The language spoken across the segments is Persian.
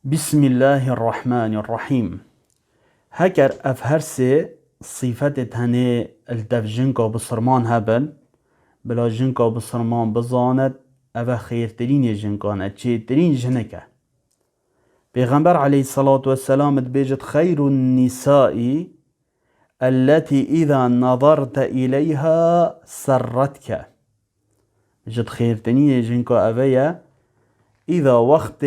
بسم الله الرحمن الرحیم. هکر اف هر سه صفت تنه التف جنکا بسرمان هبن بلا جنکا بسرمان بزاند او خیرترین جنکانه چه ترین جنکه. پیغمبر علیه الصلاة والسلام بيجت خير النساء التي إذا نظرت إليها سرتك. بيجت خيرترین جنکا اوه إذا وقت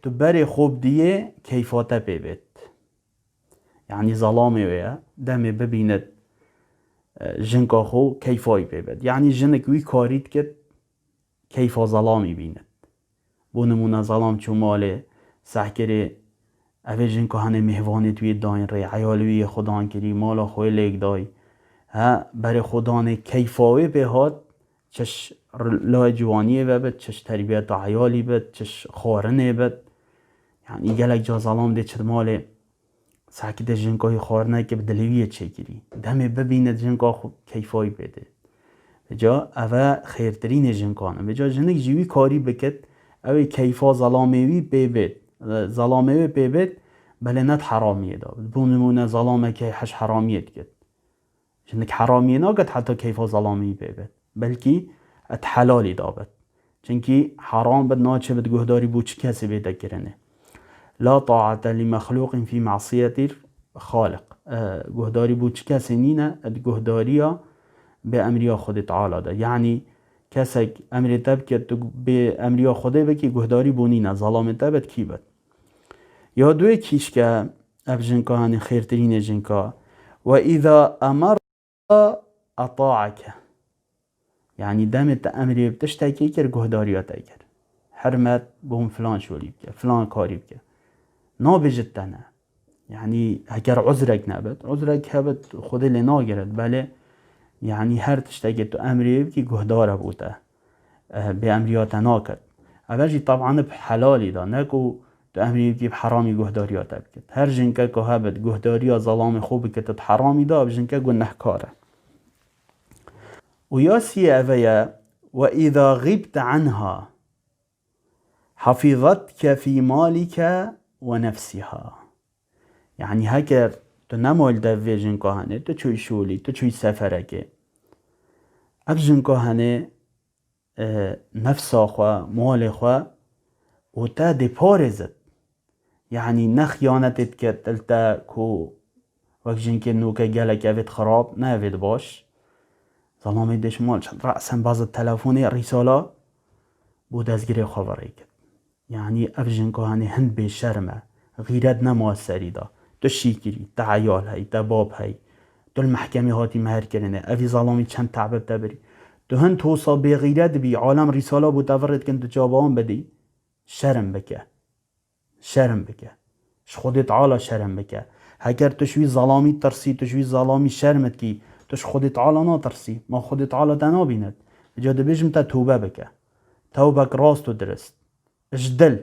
تبري خوب ديه كيفاته بيبت، يعني ظلامي ويا دمي ببينت جنكا خو كيفاي بيبت، يعني جنك وي كاريت كت كيفا ظلامي بينت. بونمونا ظلام چو ماله سحكري اوه جنكا هنه مهوانت وي داين ري عيالوي خدان كري مالا خوي ليك داي ها بري خدان كيفاوي بهات چش لا جوانیه بد، چش تربیت عیالی بد، چش خارنه بد. یعنی گلک جا ظلام ده چه ماله ساکت جنکای خارنه که بدلیویه چه گیری دمه ببیند جنکا خود کیفایی بده بجا اوه خیرترین جنکانه بجا جنک جیوی کاری بکد اوه کیفا ظلاموی ببید ظلاموی ببید بله ند حرامیه دا بونمونه ظلامه که حش حرامیت کد جنک حرامیه ناگد حتی کیفا ظلامی ببید بلکی ات حلالی دابد چنکی حرام بد ناچه بد گهداری بو چه کسی بیده کرنه. لا طاعت لمخلوق فی معصیت خالق. گهداری بو چه کسی نینه ات گهداریا به امریا خود تعالی ده، یعنی کسی امر تب که تو به امریا خوده بکی گهداری بو نینه ظلام تبت کی بد. یا دوی کیش که اف جنکا هنی خیرترین جنکا و اذا امر اطاعک، يعني دامت امری بتشتكي كر گهداريات ايكر حرمت بهم فلان شولي بك فلان كاري بك نابجت تنه، يعني هكر عذرك نبت عذرك هبت خود اللي ناگرد بله يعني هر تشتكي تو امری بكي گهداره بوته بامريات ناكد اوجي طبعا بحلالي دا نكو تو امری بكي بحرامي گهداريات بكت هر جنكا كو هبت گهداريا ظلام خوب كتت حرامي دا بجنكا گنه كاره. وياسي أفيا وإذا غبت عنها حفظتك في مالك ونفسها، يعني هكر تنمول دفي جنكو هنه تچوي شولي تچوي سفرك اف جنكو هنه نفسا خوا مال خوا و تا دي پارزت، يعني نخيانتت كتلتا كو وقت جنكي نوكا جالك افت خراب نه افت باش ظلامي دش مال رأسا باز التلفوني رسالة بود از گره خبره کرد. يعني اف جنكو هني هند به شرمه غيرت نموسري دا تو شيكري تا عيال هاي تا باب هاي تو المحكمة هاتي مهر كرنه افي ظلامي چند تعبب تبري تو هند توصا بغيرت بي عالم رسالة بود تفرد كنت جوابان بدي شرم بك شرم بك ش خودت عالا شرم بك هكر تشوي ظلامي ترسي تشوي ظلامي شرمت كي تش خود تعالی ناترسی ما خود تعالی تنا بیند اجاده بجم تا توبه بکه توبك راست و درست اجدل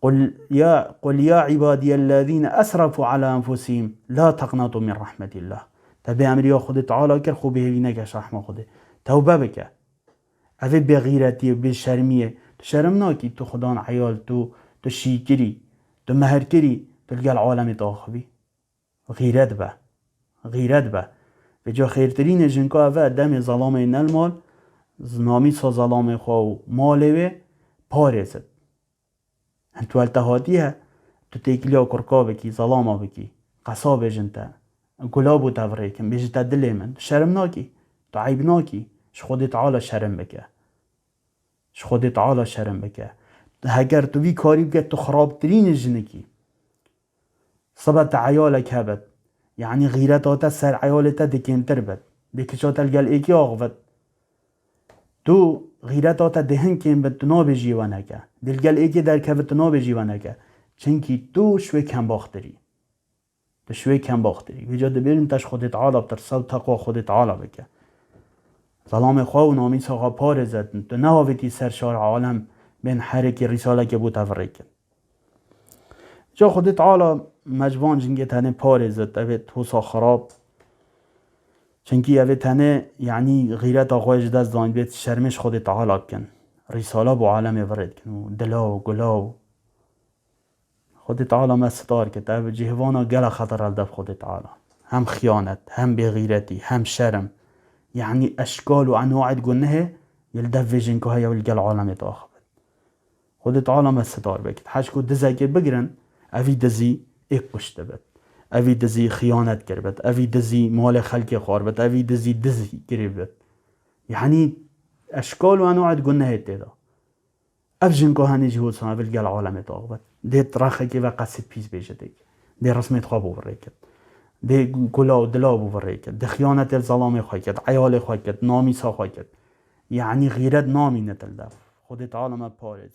قل يا عبادي الذين اسرفوا على انفسهم لا تقنطوا من رحمة الله تبي امريا خود تعالی کر خوبه وینکش رحمه خوده توبه بکه اوه بغیرتی و بشرمیه تو شرم ناکی تو خدان عیال تو شیکری تو مهرکری تلقى العالم تاخبي غیرت به بجا خیرترین جنکا اوه دم ظلام نلمال نامی سا ظلام خواه مالوه پارزد انتو التهاتیه تو تیکلیا کرکا بکی ظلاما بکی قصاب جنتا گلابو تفریکن بجتا دلی من شرم ناکی تو عیب ناکی ش خود تعالی شرم بکه ش خود تعالی شرم بکه هگر تو بی کاری بکه تو خرابترین جنکی صبت عیالک هبت يعني غيرتاتا سر عيالتا دكينتر بد دكشاتا الجل ايكي اغفت تو غيرتاتا دهن كين بد تنا بجيوانكا دلجل ايكي در كفت تنا بجيوانكا چنكي تو شوي كم باختري تو شوي كم باختري بجا دبيرن تش خودت عالا بترسل تقوى خودت عالا بكا ظلام خواه و نامي ساقا پارزت تو نهاوتي سر شار عالم بين حركي رسالة كبو تفريك جا خودت عالا مجبان جنگه تنه پارزت اوه توسا خراب چنکی اوه تنه یعنی غیرت آقایش دست داین بیت شرمش خود تعالی کن رساله با عالم ورد کن و دلا و گلا و خود تعالی ما ستار که تا جهوانا گل خطر الدف خود تعالی، هم خیانت، هم بغیرتی، هم شرم، يعني اشكال وانواع تقولنها يلدف فيجن كو هيا والقى العالم يتاخذ خود تعالی ما ستار بكت حشكو دزا بقرن افي دزي ايك قشتبت، افي دزي خيانت كربت، افي دزي مال خلق خاربت، افي دزي قريبت، يعني اشكال وانواع تقولنها هيدا افجن كو هاني جهود سما بالقى العالم يتاخذ دي تراخي كيف قاسي بيس بيجتك دي رسمي تخابو بريكت دي گلا دلابو بريكت دي خيانة الظلام خايكت عيال خايكت نامي سا خايكت يعني غيرت نامي نتلدف خود تعالى ما بارد